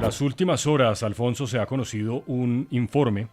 las últimas horas, Alfonso, se ha conocido un informe.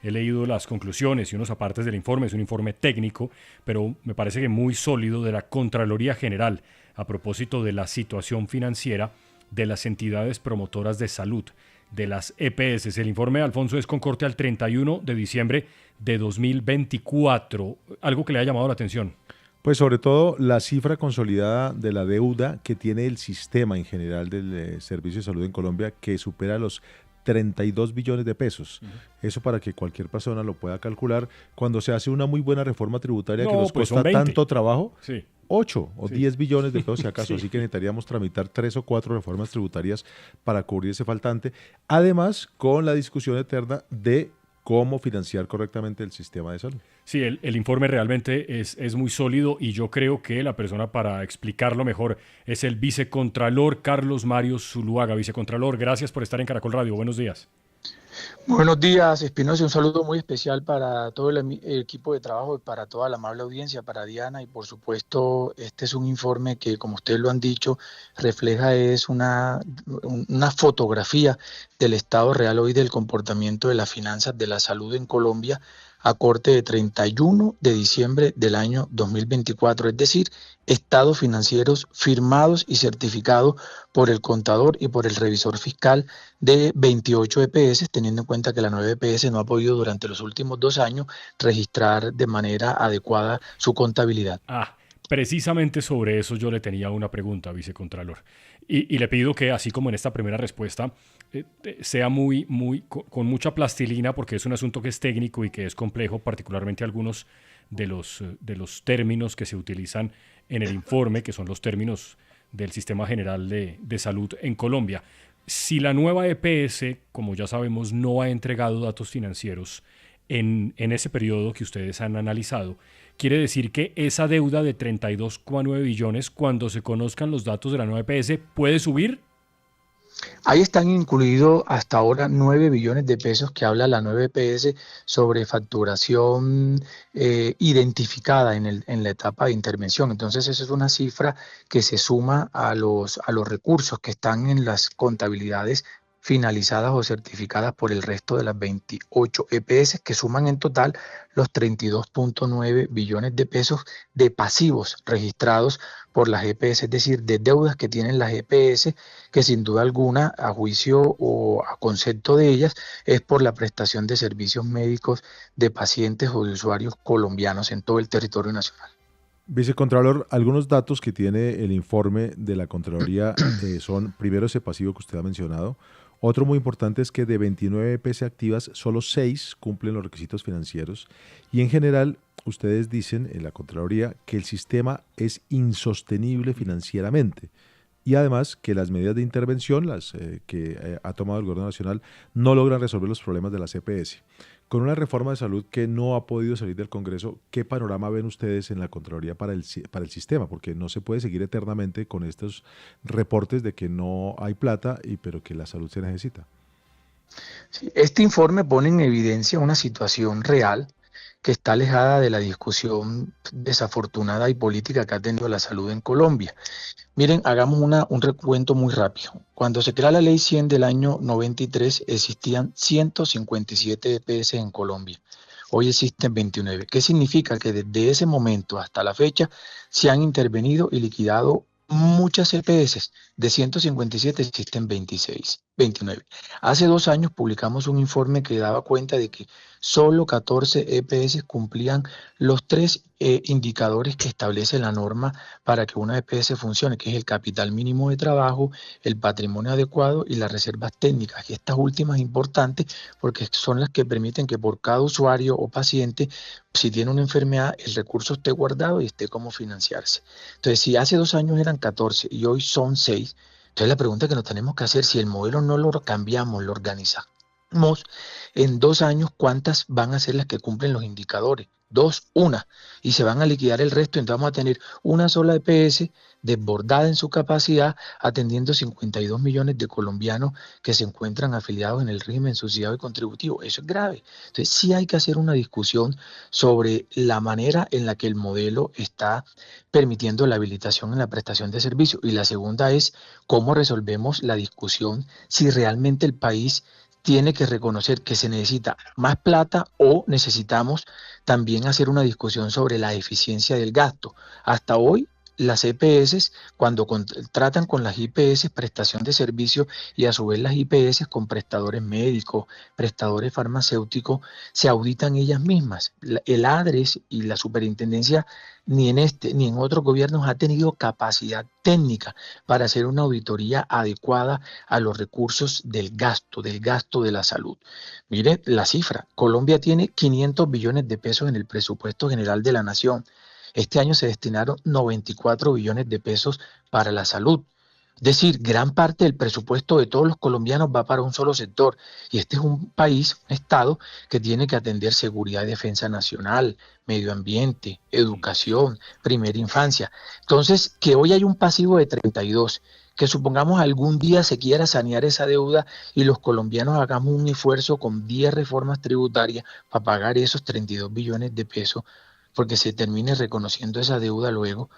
He leído las conclusiones y unos apartes del informe. Es un informe técnico, pero me parece que muy sólido, de la Contraloría General a propósito de la situación financiera de las entidades promotoras de salud, de las EPS. El informe, Alfonso, es con corte al 31 de diciembre de 2024. ¿Algo que le ha llamado la atención? Pues sobre todo la cifra consolidada de la deuda que tiene el sistema en general del servicio de salud en Colombia, que supera los 32 billones de pesos. Eso para que cualquier persona lo pueda calcular. Cuando se hace una muy buena reforma tributaria que nos pues cuesta son 20. tanto trabajo, Sí. 8 o Sí. 10 billones de pesos si acaso, Sí. así que necesitaríamos tramitar 3 o 4 reformas tributarias para cubrir ese faltante. Además, con la discusión eterna de cómo financiar correctamente el sistema de salud. Sí, el informe realmente es muy sólido y yo creo que la persona para explicarlo mejor es el vicecontralor Carlos Mario Zuluaga. Vicecontralor, gracias por estar en Caracol Radio. Buenos días. Buenos días, Espinosa. Un saludo muy especial para todo el equipo de trabajo y para toda la amable audiencia, para Diana. Y por supuesto, este es un informe que, como ustedes lo han dicho, refleja una fotografía del estado real hoy del comportamiento de las finanzas de la salud en Colombia a corte de 31 de diciembre del año 2024, es decir, estados financieros firmados y certificados por el contador y por el revisor fiscal de 28 EPS, teniendo en cuenta que la nueva EPS no ha podido durante los últimos 2 años registrar de manera adecuada su contabilidad. Precisamente sobre eso yo le tenía una pregunta, vicecontralor. Y le pido que, así como en esta primera respuesta, sea con mucha plastilina, porque es un asunto que es técnico y que es complejo, particularmente algunos de los términos que se utilizan en el informe, que son los términos del Sistema General de Salud en Colombia. Si la nueva EPS, como ya sabemos, no ha entregado datos financieros en ese periodo que ustedes han analizado, quiere decir que esa deuda de 32,9 billones, cuando se conozcan los datos de la nueva EPS, ¿puede subir? Ahí están incluidos hasta ahora 9 billones de pesos que habla la nueva EPS sobre facturación identificada en la etapa de intervención. Entonces, esa es una cifra que se suma a los recursos que están en las contabilidades finalizadas o certificadas por el resto de las 28 EPS, que suman en total los 32,9 billones de pesos de pasivos registrados por las EPS, es decir, de deudas que tienen las EPS, que sin duda alguna, a juicio o a concepto de ellas, es por la prestación de servicios médicos de pacientes o de usuarios colombianos en todo el territorio nacional. Vicecontralor, algunos datos que tiene el informe de la Contraloría son, primero, ese pasivo que usted ha mencionado. Otro muy importante es que de 29 EPS activas, solo 6 cumplen los requisitos financieros. Y en general, ustedes dicen en la Contraloría que el sistema es insostenible financieramente. Y además que las medidas de intervención, las que ha tomado el Gobierno Nacional, no logran resolver los problemas de las EPS. Con una reforma de salud que no ha podido salir del Congreso, ¿qué panorama ven ustedes en la Contraloría para el sistema? Porque no se puede seguir eternamente con estos reportes de que no hay plata, pero que la salud se necesita. Sí, este informe pone en evidencia una situación real que está alejada de la discusión desafortunada y política que ha tenido la salud en Colombia. Miren, hagamos un recuento muy rápido. Cuando se crea la Ley 100 del año 93, existían 157 EPS en Colombia. Hoy existen 29. ¿Qué significa? Que desde ese momento hasta la fecha se han intervenido y liquidado muchas EPS. De 157 existen 29. Hace 2 años publicamos un informe que daba cuenta de que solo 14 EPS cumplían los 3 indicadores que establece la norma para que una EPS funcione, que es el capital mínimo de trabajo, el patrimonio adecuado y las reservas técnicas. Y estas últimas importantes porque son las que permiten que por cada usuario o paciente, si tiene una enfermedad, el recurso esté guardado y esté cómo financiarse. Entonces, si hace 2 años eran 14 y hoy son 6, entonces la pregunta que nos tenemos que hacer, si el modelo no lo cambiamos, lo organizamos, en 2 años, ¿cuántas van a ser las que cumplen los indicadores? 2, 1, y se van a liquidar el resto. Entonces vamos a tener una sola EPS desbordada en su capacidad, atendiendo 52 millones de colombianos que se encuentran afiliados en el régimen subsidiado y contributivo. Eso es grave. Entonces sí hay que hacer una discusión sobre la manera en la que el modelo está permitiendo la habilitación en la prestación de servicios. Y la segunda es cómo resolvemos la discusión si realmente el país tiene que reconocer que se necesita más plata o necesitamos también hacer una discusión sobre la eficiencia del gasto. Hasta hoy, las EPS, cuando tratan con las IPS, prestación de servicios, y a su vez las IPS con prestadores médicos, prestadores farmacéuticos, se auditan ellas mismas. El ADRES y la superintendencia ni en este ni en otros gobiernos ha tenido capacidad técnica para hacer una auditoría adecuada a los recursos del gasto de la salud. Mire la cifra, Colombia tiene 500 billones de pesos en el presupuesto general de la nación. Este año se destinaron 94 billones de pesos para la salud. Es decir, gran parte del presupuesto de todos los colombianos va para un solo sector. Y este es un país, un estado, que tiene que atender seguridad y defensa nacional, medio ambiente, educación, primera infancia. Entonces, que hoy hay un pasivo de 32, que supongamos algún día se quiera sanear esa deuda y los colombianos hagamos un esfuerzo con 10 reformas tributarias para pagar esos 32 billones de pesos, porque se termine reconociendo esa deuda luego.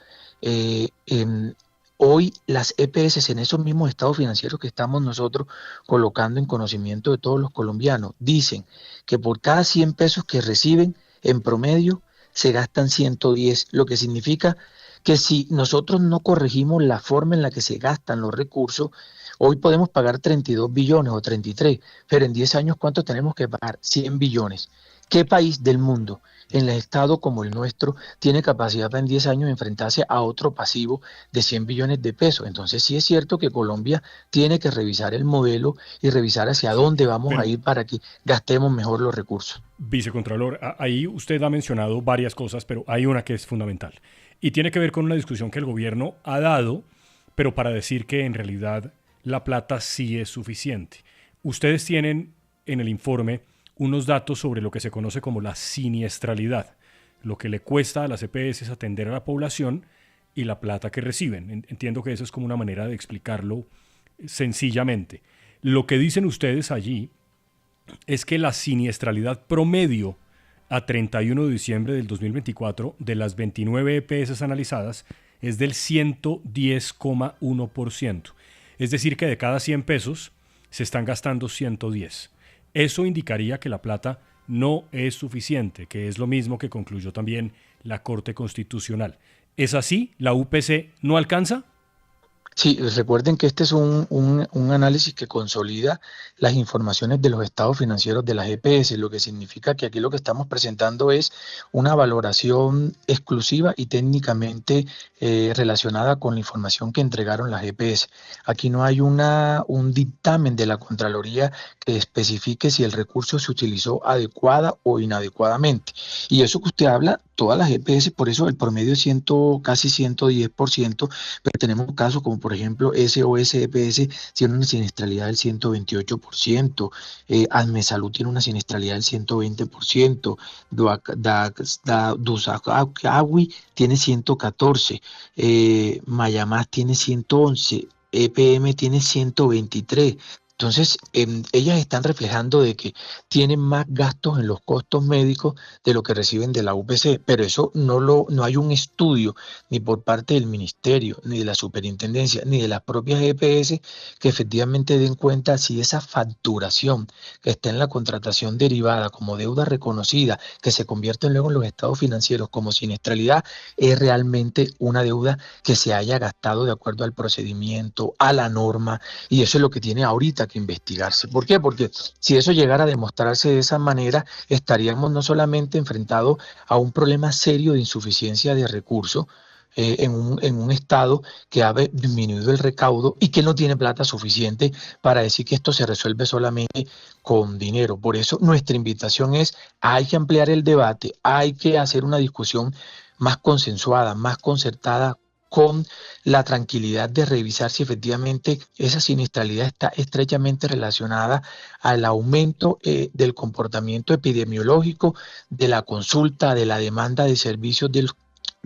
Eh, em, Hoy las EPS en esos mismos estados financieros que estamos nosotros colocando en conocimiento de todos los colombianos, dicen que por cada 100 pesos que reciben, en promedio, se gastan 110, lo que significa que si nosotros no corregimos la forma en la que se gastan los recursos, hoy podemos pagar 32 billones o 33, pero en 10 años, ¿cuánto tenemos que pagar? 100 billones. ¿Qué país del mundo, en el estado como el nuestro, tiene capacidad para en 10 años enfrentarse a otro pasivo de 100 billones de pesos? Entonces sí es cierto que Colombia tiene que revisar el modelo y revisar hacia dónde vamos a ir para que gastemos mejor los recursos. Vicecontralor, ahí usted ha mencionado varias cosas, pero hay una que es fundamental. Y tiene que ver con una discusión que el gobierno ha dado, pero para decir que en realidad la plata sí es suficiente. Ustedes tienen en el informe unos datos sobre lo que se conoce como la siniestralidad, lo que le cuesta a las EPS atender a la población y la plata que reciben. Entiendo que eso es como una manera de explicarlo sencillamente. Lo que dicen ustedes allí es que la siniestralidad promedio a 31 de diciembre del 2024 de las 29 EPS analizadas es del 110,1%. Es decir, que de cada 100 pesos se están gastando 110. Eso indicaría que la plata no es suficiente, que es lo mismo que concluyó también la Corte Constitucional. ¿Es así? ¿La UPC no alcanza? Sí, recuerden que este es un análisis que consolida las informaciones de los estados financieros de las EPS, lo que significa que aquí lo que estamos presentando es una valoración exclusiva y técnicamente relacionada con la información que entregaron las EPS. Aquí no hay un dictamen de la Contraloría que especifique si el recurso se utilizó adecuada o inadecuadamente. Y eso que usted habla, todas las EPS, por eso el promedio es casi 110%, pero tenemos casos como por ejemplo SOS EPS tiene una siniestralidad del 128%, Salud tiene una siniestralidad del 120%, Dusagawi tiene 114%, Mayamás tiene 111%, EPM tiene 123%. Entonces, ellas están reflejando de que tienen más gastos en los costos médicos de lo que reciben de la UPC, pero eso no hay un estudio ni por parte del ministerio, ni de la superintendencia, ni de las propias EPS que efectivamente den cuenta si esa facturación que está en la contratación derivada como deuda reconocida, que se convierte luego en los estados financieros como siniestralidad, es realmente una deuda que se haya gastado de acuerdo al procedimiento, a la norma, y eso es lo que tiene ahorita que investigarse. ¿Por qué? Porque si eso llegara a demostrarse de esa manera, estaríamos no solamente enfrentados a un problema serio de insuficiencia de recursos en un estado que ha disminuido el recaudo y que no tiene plata suficiente para decir que esto se resuelve solamente con dinero. Por eso nuestra invitación es, hay que ampliar el debate, hay que hacer una discusión más consensuada, más concertada, con la tranquilidad de revisar si efectivamente esa siniestralidad está estrechamente relacionada al aumento del comportamiento epidemiológico, de la consulta, de la demanda de servicios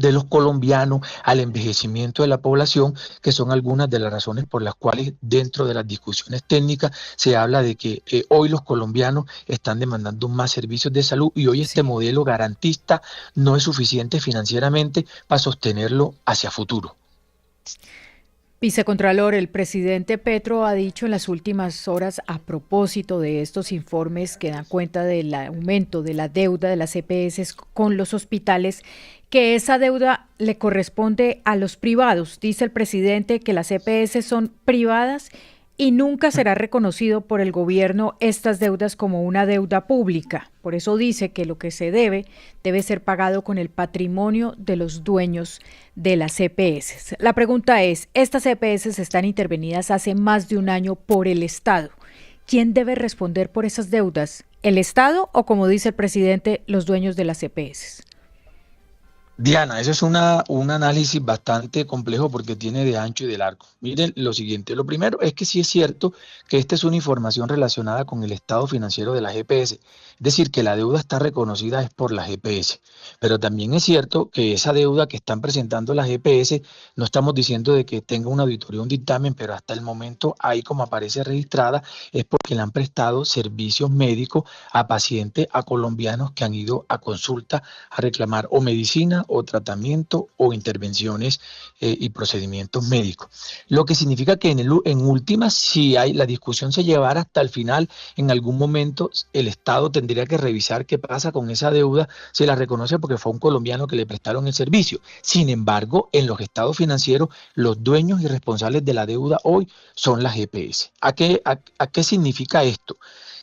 de los colombianos, al envejecimiento de la población, que son algunas de las razones por las cuales dentro de las discusiones técnicas se habla de que hoy los colombianos están demandando más servicios de salud y hoy este Sí. modelo garantista no es suficiente financieramente para sostenerlo hacia futuro. Vicecontralor, el presidente Petro ha dicho en las últimas horas a propósito de estos informes que dan cuenta del aumento de la deuda de las EPS con los hospitales, que esa deuda le corresponde a los privados. Dice el presidente que las EPS son privadas y nunca será reconocido por el gobierno estas deudas como una deuda pública. Por eso dice que lo que se debe ser pagado con el patrimonio de los dueños de las EPS. La pregunta es, estas EPS están intervenidas hace más de un año por el Estado. ¿Quién debe responder por esas deudas? ¿El Estado o, como dice el presidente, los dueños de las EPS? Diana, eso es un análisis bastante complejo porque tiene de ancho y de largo. Miren lo siguiente, lo primero es que sí es cierto que esta es una información relacionada con el estado financiero de las EPS, es decir, que la deuda está reconocida es por las EPS, pero también es cierto que esa deuda que están presentando las EPS, no estamos diciendo de que tenga una auditoría o un dictamen, pero hasta el momento ahí como aparece registrada es porque le han prestado servicios médicos a pacientes, a colombianos que han ido a consulta a reclamar o medicina o tratamiento o intervenciones y procedimientos médicos. Lo que significa que en últimas, si la discusión se llevara hasta el final, en algún momento el Estado tendría que revisar qué pasa con esa deuda, si la reconoce porque fue un colombiano que le prestaron el servicio. Sin embargo, en los estados financieros, los dueños y responsables de la deuda hoy son las EPS. ¿A qué significa esto?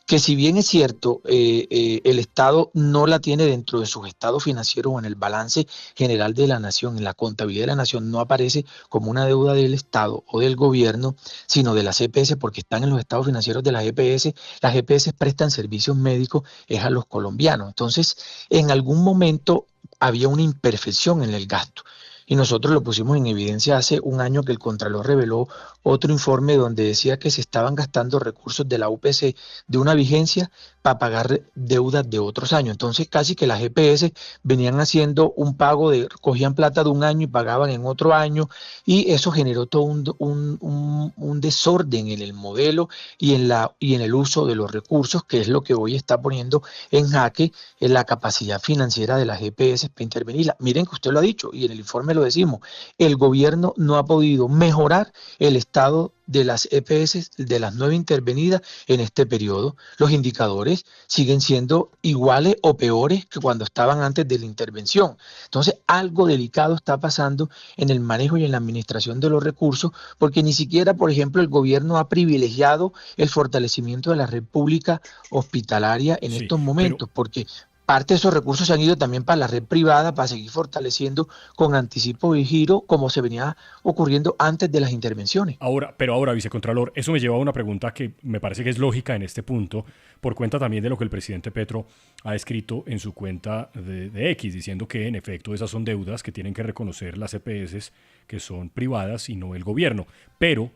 Que si bien es cierto, el Estado no la tiene dentro de sus estados financieros o en el balance general de la nación, en la contabilidad de la nación, no aparece como una deuda del Estado o del gobierno, sino de las EPS, porque están en los estados financieros de las EPS prestan servicios médicos es a los colombianos. Entonces, en algún momento había una imperfección en el gasto. Y nosotros lo pusimos en evidencia hace un año que el Contralor reveló otro informe donde decía que se estaban gastando recursos de la UPC de una vigencia para pagar deudas de otros años. Entonces casi que las EPS venían haciendo un pago cogían plata de un año y pagaban en otro año y eso generó todo un desorden en el modelo y en el uso de los recursos, que es lo que hoy está poniendo en jaque en la capacidad financiera de las EPS para intervenir. Miren que usted lo ha dicho y en el informe lo decimos, el gobierno no ha podido mejorar el estado de las EPS, de las 9 intervenidas en este periodo. Los indicadores siguen siendo iguales o peores que cuando estaban antes de la intervención. Entonces, algo delicado está pasando en el manejo y en la administración de los recursos, porque ni siquiera, por ejemplo, el gobierno ha privilegiado el fortalecimiento de la red pública hospitalaria en estos momentos, porque parte de esos recursos se han ido también para la red privada, para seguir fortaleciendo con anticipo y giro, como se venía ocurriendo antes de las intervenciones. Pero ahora, vicecontralor, eso me lleva a una pregunta que me parece que es lógica en este punto, por cuenta también de lo que el presidente Petro ha escrito en su cuenta de X, diciendo que en efecto esas son deudas que tienen que reconocer las EPS, que son privadas y no el gobierno. Pero,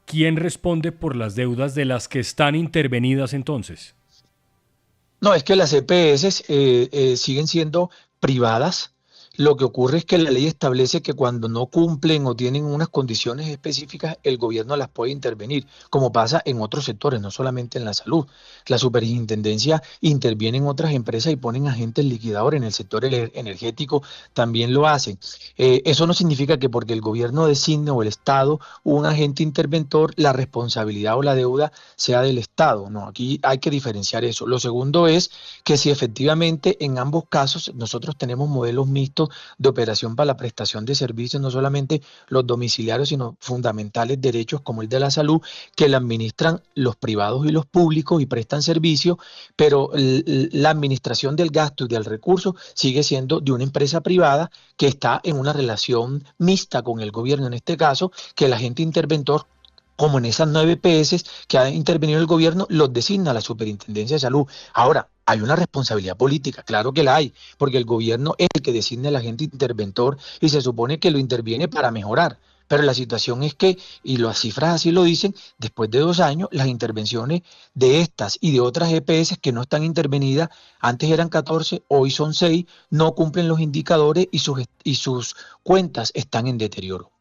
¿quién responde por las deudas de las que están intervenidas entonces? No, es que las EPS siguen siendo privadas. Lo que ocurre es que la ley establece que cuando no cumplen o tienen unas condiciones específicas, el gobierno las puede intervenir, como pasa en otros sectores, no solamente en la salud. La superintendencia interviene en otras empresas y ponen agentes liquidadores. En el sector energético también lo hacen. Eso no significa que porque el gobierno designe o el Estado un agente interventor, la responsabilidad o la deuda sea del Estado. No, aquí hay que diferenciar eso. Lo segundo es que si efectivamente en ambos casos nosotros tenemos modelos mixtos de operación para la prestación de servicios, no solamente los domiciliarios, sino fundamentales derechos como el de la salud, que la administran los privados y los públicos y prestan servicios, pero la administración del gasto y del recurso sigue siendo de una empresa privada que está en una relación mixta con el gobierno, en este caso, que el agente interventor, como en esas 9 EPS que ha intervenido el gobierno, los designa la Superintendencia de Salud. Ahora, hay una responsabilidad política, claro que la hay, porque el gobierno es el que designa al agente interventor y se supone que lo interviene para mejorar, Pero la situación es que, y las cifras así lo dicen, después de 2 años, las intervenciones de estas y de otras EPS que no están intervenidas, antes eran 14, hoy son 6, no cumplen los indicadores y sus cuentas están en deterioro.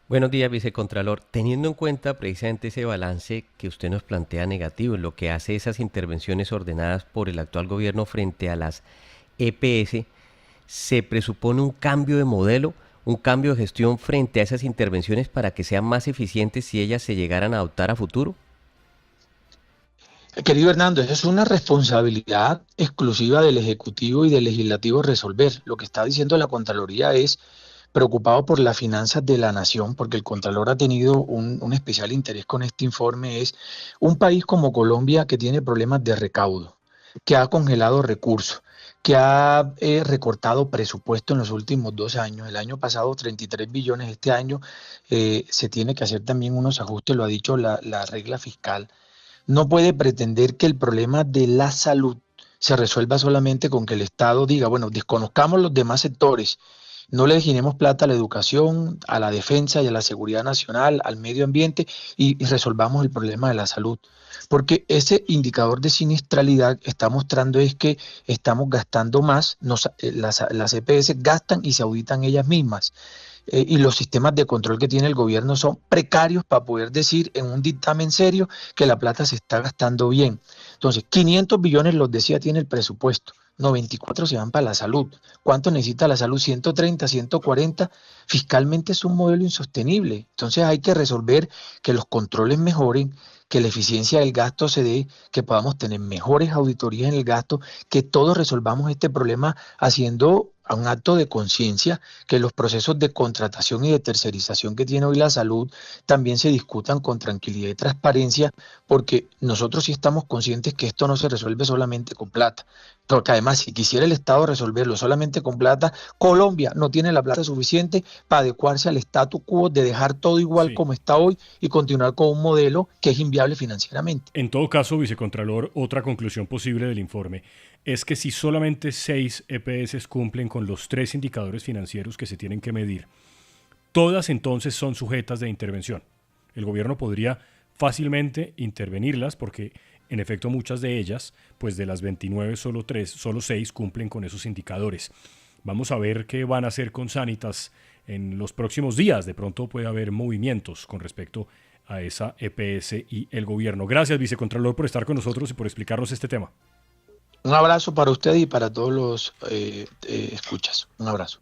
Buenos días, vicecontralor. Teniendo en cuenta precisamente ese balance que usted nos plantea negativo, en lo que hace esas intervenciones ordenadas por el actual gobierno frente a las EPS, ¿se presupone un cambio de modelo, un cambio de gestión frente a esas intervenciones para que sean más eficientes si ellas se llegaran a adoptar a futuro? Querido Hernando, esa es una responsabilidad exclusiva del Ejecutivo y del Legislativo resolver. Lo que está diciendo la Contraloría es preocupado por las finanzas de la nación, porque el Contralor ha tenido un especial interés con este informe, es un país como Colombia que tiene problemas de recaudo, que ha congelado recursos, que ha recortado presupuesto en los últimos 2 años. El año pasado 33 billones, este año se tiene que hacer también unos ajustes, lo ha dicho la regla fiscal. No puede pretender que el problema de la salud se resuelva solamente con que el Estado diga, bueno, desconozcamos los demás sectores, no le destinemos plata a la educación, a la defensa y a la seguridad nacional, al medio ambiente y resolvamos el problema de la salud. Porque ese indicador de siniestralidad está mostrando es que estamos gastando más, las EPS gastan y se auditan ellas mismas. Y los sistemas de control que tiene el gobierno son precarios para poder decir en un dictamen serio que la plata se está gastando bien. Entonces, 500 billones, los decía, tiene el presupuesto. 94 se van para la salud. ¿Cuánto necesita la salud? 130, 140. Fiscalmente es un modelo insostenible. Entonces hay que resolver que los controles mejoren, que la eficiencia del gasto se dé, que podamos tener mejores auditorías en el gasto, que todos resolvamos este problema haciendo un acto de conciencia, que los procesos de contratación y de tercerización que tiene hoy la salud también se discutan con tranquilidad y transparencia, porque nosotros sí estamos conscientes que esto no se resuelve solamente con plata, porque además si quisiera el Estado resolverlo solamente con plata, Colombia no tiene la plata suficiente para adecuarse al status quo de dejar todo igual como está hoy y continuar con un modelo que es inviable financieramente. En todo caso, vicecontralor, otra conclusión posible del informe es que si solamente 6 EPS cumplen con los 3 indicadores financieros que se tienen que medir, todas entonces son sujetas de intervención. El gobierno podría fácilmente intervenirlas porque, en efecto, muchas de ellas, pues de las 29, solo 6 cumplen con esos indicadores. Vamos a ver qué van a hacer con Sanitas en los próximos días. De pronto puede haber movimientos con respecto a esa EPS y el gobierno. Gracias, vicecontralor, por estar con nosotros y por explicarnos este tema. Un abrazo para usted y para todos los escuchas. Un abrazo.